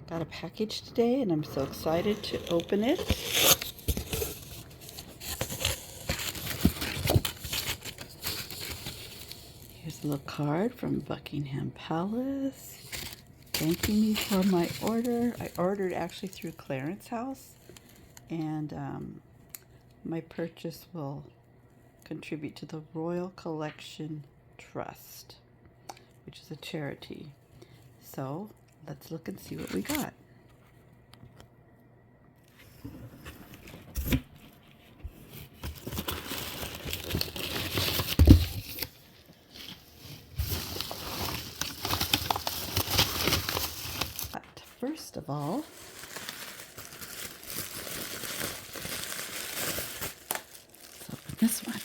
Got a package today and I'm so excited to open it. Here's a little card from Buckingham Palace thanking me for my order. I ordered actually through Clarence House, and my purchase will contribute to the Royal Collection Trust, which is a charity. So let's look and see what we got. First of all, let's open this one.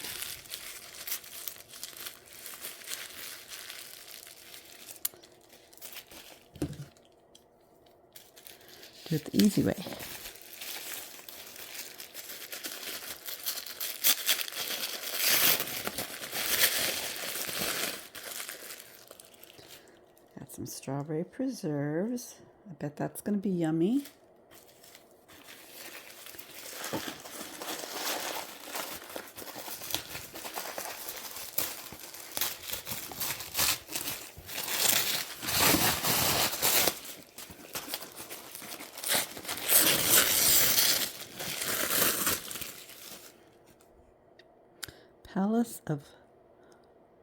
Do it the easy way. Got some strawberry preserves. I bet that's going to be yummy. Palace of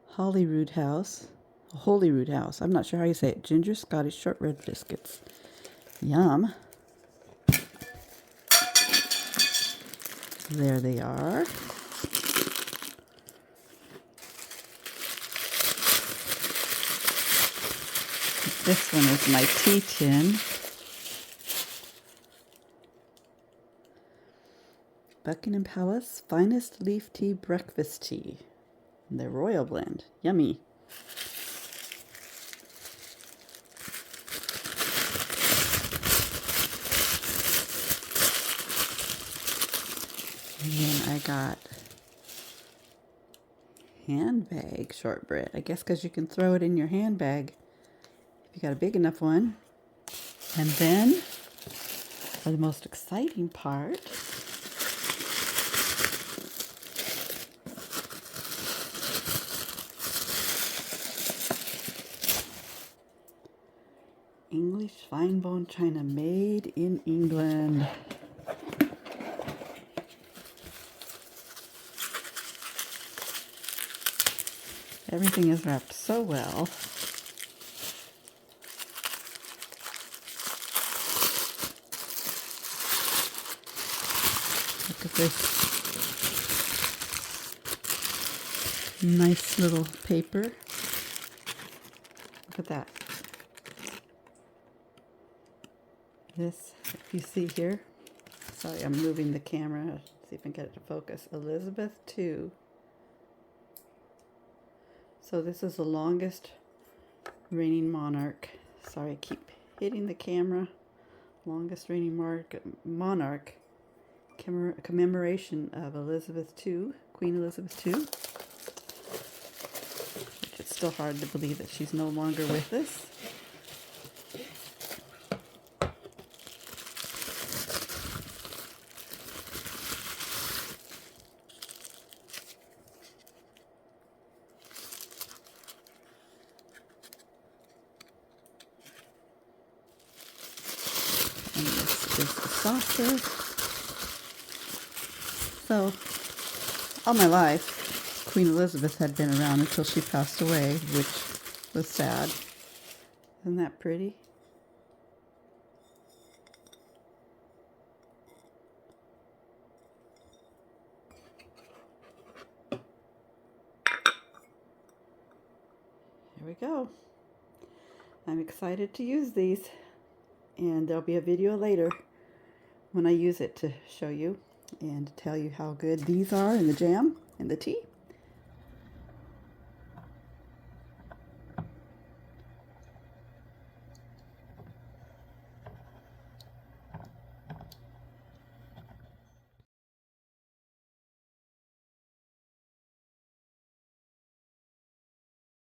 Holyrood House. I'm not sure how you say it. Ginger Scottish shortbread biscuits. Yum. There they are. This one is my tea tin. Buckingham Palace Finest Leaf Tea Breakfast Tea. The Royal Blend. Yummy. And then I got handbag shortbread. I guess because you can throw it in your handbag if you got a big enough one. And then, for the most exciting part, English fine bone china made in England. Everything is wrapped so well. Look at this nice little paper. Look at that. This, if you see here, sorry, I'm moving the camera, see if I can get it to focus. Elizabeth II. So this is the longest reigning monarch. Sorry, I keep hitting the camera. Longest reigning monarch. Commemoration of Elizabeth II, Queen Elizabeth II. Which it's still hard to believe that she's no longer with us. And this is the saucer. So, all my life, Queen Elizabeth had been around until she passed away, which was sad. Isn't that pretty? Here we go. I'm excited to use these. And there'll be a video later when I use it to show you and tell you how good these are in the jam and the tea.